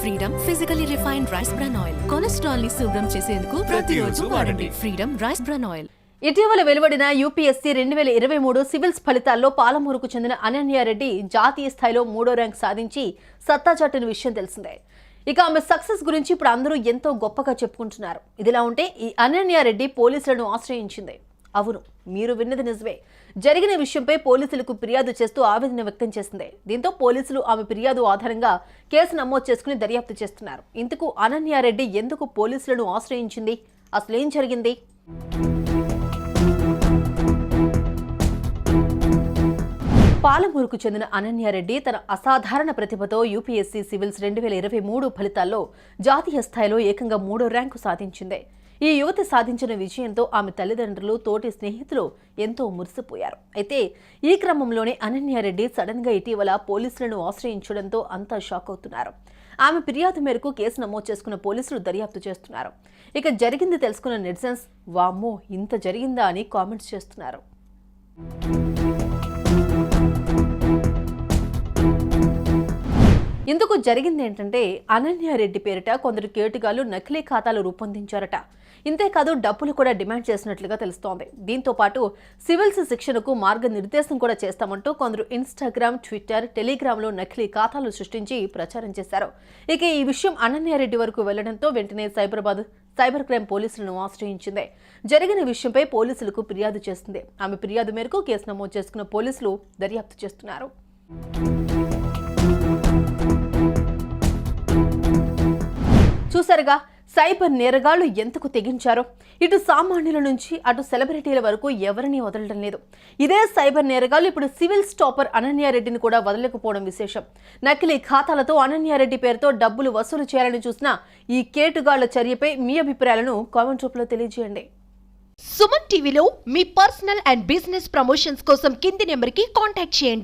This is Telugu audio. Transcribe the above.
Freedom physically refined rice bran oil. Cholesterol ని శుభ్రం చేసేందుకు ప్రతిరోజు వాడండి ఫ్రీడమ్ రైస్ బ్రాన్ ఆయిల్. ఇటీవల వెలువడిన యూపీఎస్సీ 2023 సివిల్స్ ఫలితాల్లో పాలమూరుకు చెందిన అనన్యారెడ్డి జాతీయ స్థాయిలో 3వ ర్యాంక్ సాధించి సత్తా చాటిన విషయం తెలిసిందే. ఇక ఆమె సక్సెస్ గురించి ఇప్పుడు అందరూ ఎంతో గొప్పగా చెప్పుకుంటున్నారు. ఇదిలా ఉంటే ఈ అనన్యారెడ్డి పోలీసులను ఆశ్రయించింది. అవును, మీరు విన్నది నిజమే. జరిగిన విషయంపై పోలీసులకు ఫిర్యాదు చేస్తూ ఆవేదన వ్యక్తం చేసింది. దీంతో పోలీసులు ఆమె ఫిర్యాదు ఆధారంగా కేసు నమోదు చేసుకుని దర్యాప్తు చేస్తున్నారు. ఇందుకు అనన్యారెడ్డి ఎందుకు పోలీసులను ఆశ్రయించింది, అసలేం జరిగింది? పాలమూరుకు చెందిన అనన్యారెడ్డి తన అసాధారణ ప్రతిభతో యూపీఎస్సీ సివిల్స్ 2023 ఫలితాల్లో జాతీయ స్థాయిలో ఏకంగా 3వ ర్యాంకు సాధించింది. ఈ యువతి సాధించిన విజయంతో ఆమె తల్లిదండ్రులు, తోటి స్నేహితులు ఎంతో మురిసిపోయారు. అయితే ఈ క్రమంలోనే అనన్యారెడ్డి సడన్ గా ఇటీవల పోలీసులను ఆశ్రయించడంతో అంతా షాక్ అవుతున్నారు. ఆమె ఫిర్యాదు మేరకు కేసు నమోదు చేసుకున్న పోలీసులు దర్యాప్తు చేస్తున్నారు. ఇక జరిగింది తెలుసుకున్న నెటిజన్స్ వామ్మో ఇంత జరిగిందా అని కామెంట్స్ చేస్తున్నారు. ఇందుకు జరిగింది ఏంటంటే అనన్యారెడ్డి పేరిట కొందరు కేటుగాళ్లు నకిలీ ఖాతాలు రూపొందించారట. ఇంతేకాదు డబ్బులు కూడా డిమాండ్ చేసినట్లుగా తెలుస్తోంది. దీంతో పాటు సివిల్స్ శిక్షణకు మార్గనిర్దేశం కూడా చేస్తామంటూ కొందరు ఇన్స్టాగ్రామ్, ట్విట్టర్, టెలిగ్రామ్లో నకిలీ ఖాతాలు సృష్టించి ప్రచారం చేశారు. ఇక ఈ విషయం అనన్యారెడ్డి వరకు వెళ్లడంతో వెంటనే సైబర్ క్రైమ్ పోలీసులను ఆశ్రయించింది. జరిగిన విషయంపై పోలీసులకు ఫిర్యాదు చేసింది. ఆమె ఫిర్యాదు మేరకు కేసు నమోదు చేసుకున్న పోలీసులు దర్యాప్తు చేస్తున్నారు. చూసారుగా సైబర్ నేరగాళ్లు ఎంతకు తెగించారో. ఇటు సామాన్యుల నుంచి అటు సెలబ్రిటీల వరకు ఎవరిని వదలడం లేదు. ఇదే సైబర్ నేరగాళ్లు ఇప్పుడు సివిల్స్ టాపర్ అనన్యారెడ్డిని కూడా వదలకపోవడం విశేషం. నకిలీ ఖాతాలతో అనన్యారెడ్డి పేరుతో డబ్బులు వసూలు చేయాలని చూసిన ఈ కేటుగాళ్ల చర్యపై మీ అభిప్రాయాలను కామెంట్ రూపంలో తెలియజేయండి. సుమన్ టీవీలో మీ పర్సనల్ అండ్ బిజినెస్ ప్రమోషన్స్ కోసం కింది నెంబర్కి కాంటాక్ట్ చేయండి.